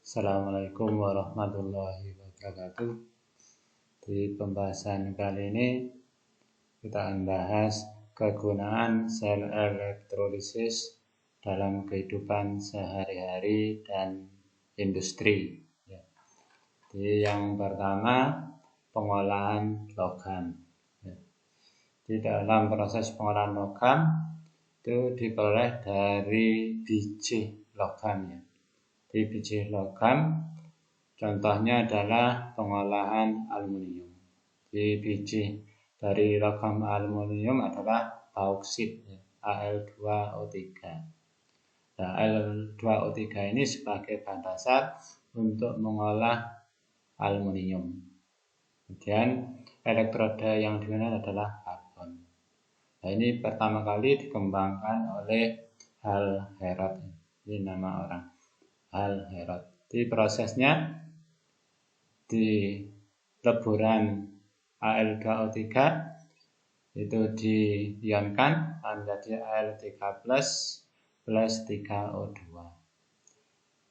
Assalamualaikum warahmatullahi wabarakatuh. Di pembahasan kali ini kita akan bahas kegunaan sel elektrolisis dalam kehidupan sehari-hari dan industri. Jadi yang pertama, pengolahan logam. Di dalam proses pengolahan logam itu diperoleh dari biji logam. Di biji logam contohnya adalah pengolahan aluminium. Di biji dari logam aluminium adalah bauksit, Al2O3. Nah, Al2O3 ini sebagai bahan dasar untuk mengolah aluminium. Kemudian elektroda yang digunakan adalah karbon. Nah, ini pertama kali dikembangkan oleh Hal Herold. Ini nama orang, Hal Herold. Di prosesnya di leburan Al2O3 itu diionkan menjadi Al3+ plus 3O2.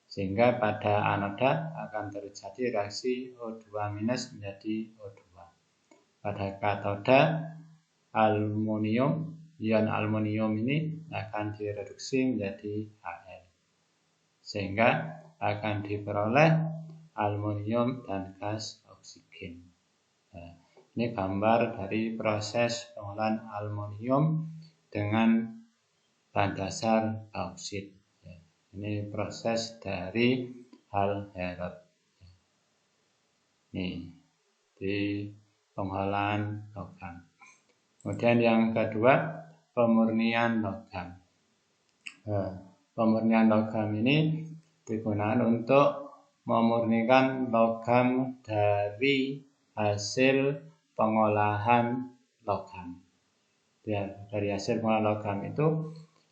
Sehingga pada anoda akan terjadi reaksi O2- menjadi O2. Pada katoda aluminium, ion aluminium ini akan direduksi menjadi Al. Sehingga akan diperoleh aluminium dan gas oksigen. Nah, ini gambar dari proses pengolahan aluminium dengan bahan dasar bauksit. Ini proses dari Hal Herold. Ini di pengolahan logam. Kemudian yang kedua, pemurnian logam. Pemurnian logam ini digunakan untuk memurnikan logam dari hasil pengolahan logam. Dari hasil pengolahan logam itu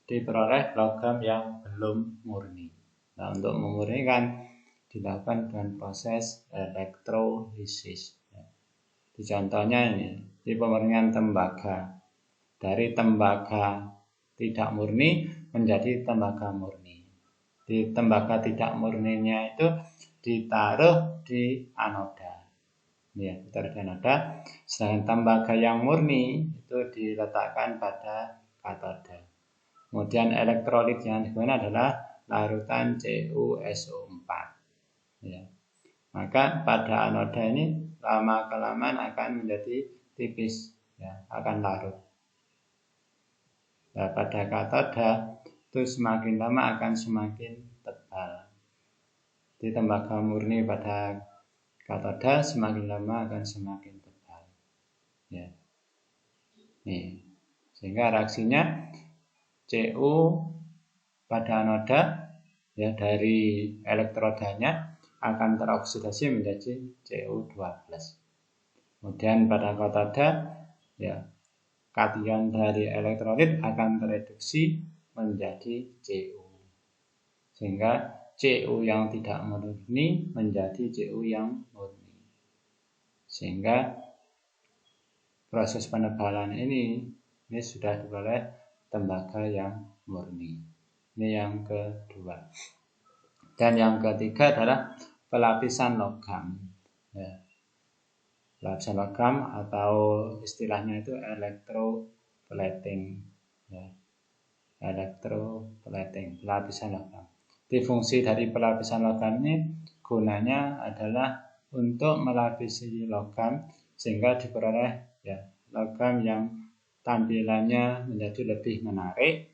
diperoleh logam yang belum murni. Nah, untuk memurnikan dilakukan dengan proses elektrolisis. Contohnya ini, di pemurnian tembaga. Dari tembaga tidak murni menjadi tembaga murni. Di tembaga tidak murninya itu ditaruh di anoda. Ditaruh di anoda. Sedangkan tembaga yang murni itu diletakkan pada katoda. Kemudian elektrolit yang digunakan adalah larutan CuSO4. Maka pada anoda ini lama-kelamaan akan menjadi tipis, akan larut. Nah, pada katoda itu semakin lama akan semakin tebal. Di tembaga murni pada katoda semakin lama akan semakin tebal. Sehingga reaksinya Cu pada anoda dari elektrodanya akan teroksidasi menjadi Cu2+. Kemudian pada katoda kation dari elektrolit akan tereduksi menjadi Cu. Sehingga Cu yang tidak murni menjadi Cu yang murni. Sehingga proses penebalan ini sudah diperoleh tembaga yang murni. Ini yang kedua. Dan yang ketiga adalah pelapisan logam. Pelapisan logam atau istilahnya itu electroplating. Electroplating, pelapisan logam. Di fungsi dari pelapisan logam ini gunanya adalah untuk melapisi logam sehingga diperoleh logam yang tampilannya menjadi lebih menarik,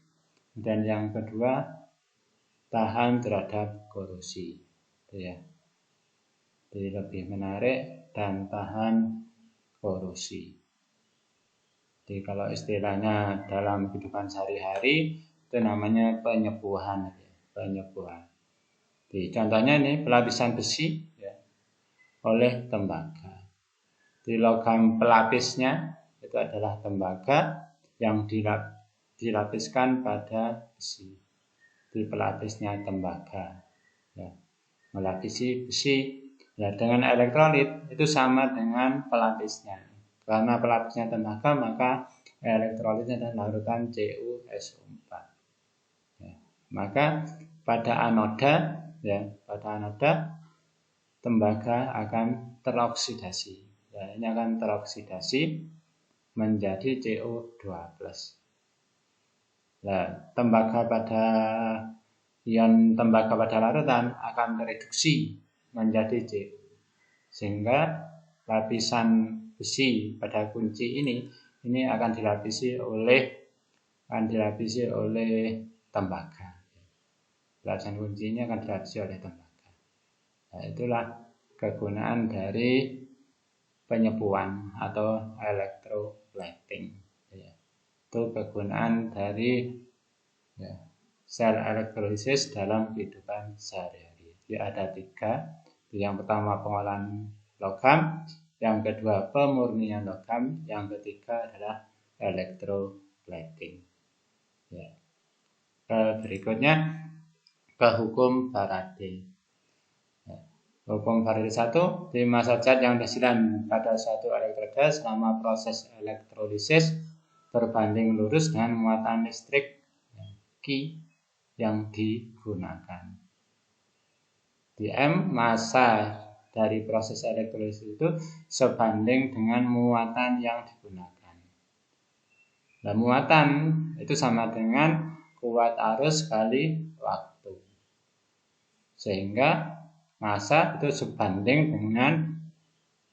dan yang kedua tahan terhadap korosi. Jadi lebih menarik dan tahan korosi. Jadi kalau istilahnya dalam kehidupan sehari-hari itu namanya penyepuhan. Jadi contohnya ini pelapisan besi oleh tembaga. Di logam pelapisnya itu adalah tembaga yang dilapiskan pada besi. Di pelapisnya tembaga, melapisi besi. Dengan elektrolit itu sama dengan pelapisnya. Karena pelapisnya tembaga, maka elektrolitnya adalah larutan CuSO4. Maka pada anoda ya, pada anoda tembaga akan teroksidasi. Ya, ini akan teroksidasi menjadi CO2+. Nah, ion tembaga pada larutan akan tereduksi menjadi CO, sehingga lapisan besi pada kunci ini akan dilapisi oleh tembaga. Lapisan kunci ini akan dilapisi oleh tembaga. Nah, itulah kegunaan dari penyepuan atau electroplating. Ya. Itu kegunaan dari sel elektrolisis dalam kehidupan sehari-hari. Jadi ada 3. Yang pertama pengolahan logam, yang kedua pemurnian logam, yang ketiga adalah electroplating. Ya. Berikutnya ke hukum Faraday. Hukum Faraday 1, di massa zat yang tersilan pada suatu elektroda selama proses elektrolisis berbanding lurus dengan muatan listrik Q yang digunakan. Di M, massa dari proses elektrolisis itu sebanding dengan muatan yang digunakan. Nah, muatan itu sama dengan kuat arus kali waktu. Sehingga massa itu sebanding dengan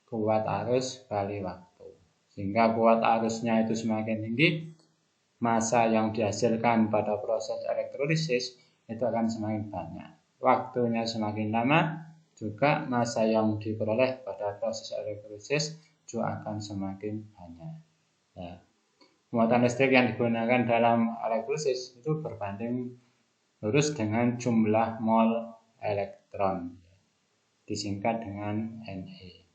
kuat arus kali waktu. Sehingga kuat arusnya itu semakin tinggi, massa yang dihasilkan pada proses elektrolisis itu akan semakin banyak. Waktunya semakin lama, juga massa yang diperoleh pada proses elektrolisis juga akan semakin banyak. Nah, muatan listrik yang digunakan dalam elektrolisis itu berbanding lurus dengan jumlah mol elektron, disingkat dengan Ne.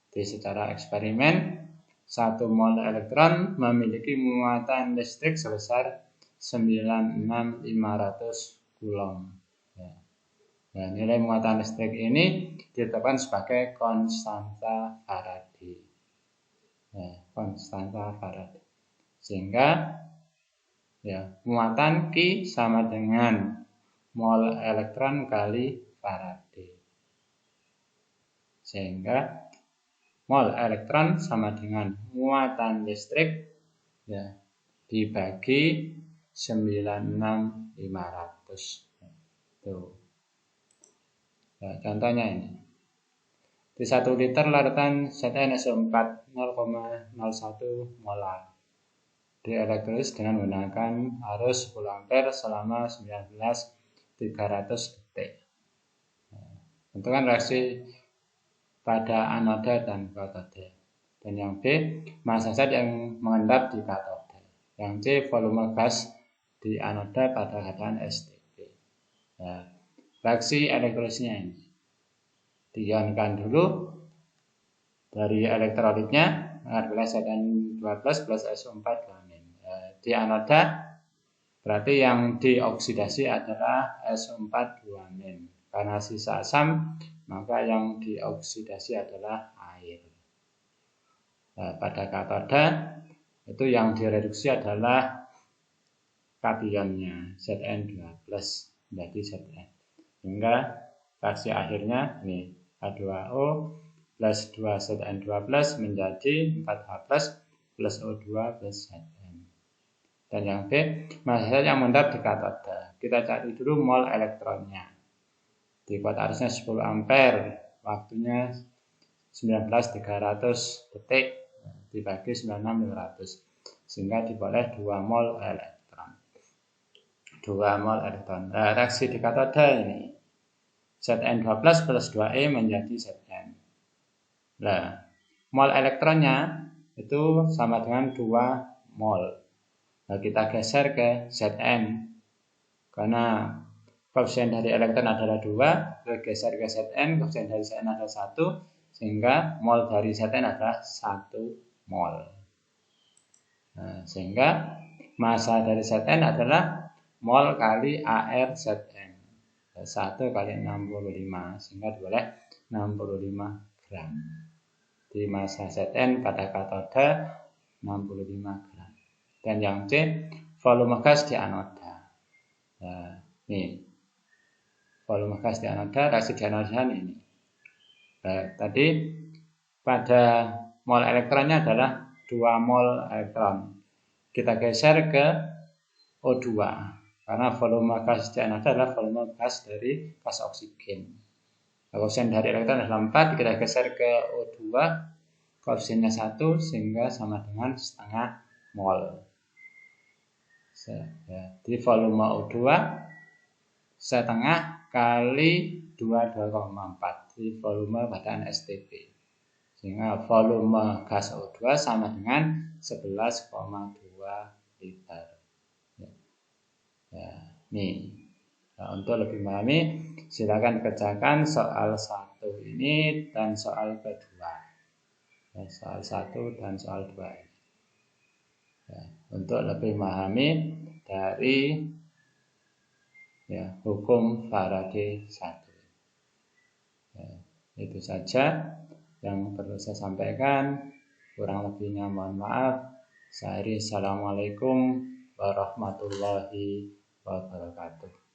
Jadi secara eksperimen, 1 mol elektron memiliki muatan listrik sebesar 96.500 Coulomb. Nah, nilai muatan listrik ini ditetapkan sebagai konstanta Faraday. Konstanta Faraday. Sehingga muatan Q sama dengan mol elektron kali Faraday. Sehingga mol elektron sama dengan muatan listrik dibagi 96.500. Tuh. Nah, contohnya ini. Di 1 liter larutan ZnSO4 0,01 molar dielektrolisis dengan menggunakan arus 10 ampere selama 19.300 detik. Tentukan reaksi pada anoda dan katode. Dan yang B, massa zat yang mengendap di katode. Yang C, volume gas di anoda pada keadaan STP. Nah, reaksi elektrolisisnya ini. Diionkan dulu dari elektrolitnya adalah Zn12 plus SO4 di anoda berarti yang dioksidasi adalah SO4 2-. Karena sisa asam, maka yang dioksidasi adalah air. Pada katoda itu yang direduksi adalah kationnya Zn2 plus menjadi Zn. Hingga reaksi akhirnya ini H2O plus 2Zn2 plus menjadi 4H plus O2 plus Zn. Dan yang B, massa yang mengendap di katoda. Kita cari dulu mol elektronnya. Di kuat arusnya 10 ampere, waktunya 19.300 detik dibagi 96.500. Sehingga diperoleh 2 mol elektron. 2 mol elektron. Nah, reaksi di katoda ini Zn2 plus 2E menjadi Zn. Nah, mol elektronnya itu sama dengan 2 mol. Nah, kita geser ke Zn. Karena koefisien dari elektron adalah 2, kita geser ke Zn, koefisien dari Zn adalah 1, sehingga mol dari Zn adalah 1 mol. Nah, sehingga massa dari Zn adalah mol kali AR Zn. 1 kali 65, sehingga diperoleh 65 gram. Di massa Zn pada katoda 65 gram. Dan yang C, volume gas di anoda. Nah, ini volume gas di anoda, reaksi di anoda ini. Nah, tadi pada mol elektronnya adalah 2 mol elektron. Kita geser ke O2 karena volume gas di anoda adalah volume gas dari gas oksigen. Koefisien dari elektron adalah 4, kita geser ke O2, koefisiennya 1 sehingga sama dengan setengah mol. Jadi volume O2 setengah kali 22,4, jadi volume badan STP. Sehingga volume gas O2 sama dengan 11,2 liter. Nih. Nah, untuk lebih memahami, silakan kerjakan soal 1 ini dan soal kedua. Soal 1 dan soal 2 ini. Untuk lebih memahami dari hukum Faraday 1. Itu saja yang perlu saya sampaikan, kurang lebihnya mohon maaf. Saya akhiri, assalamualaikum warahmatullahi wabarakatuh.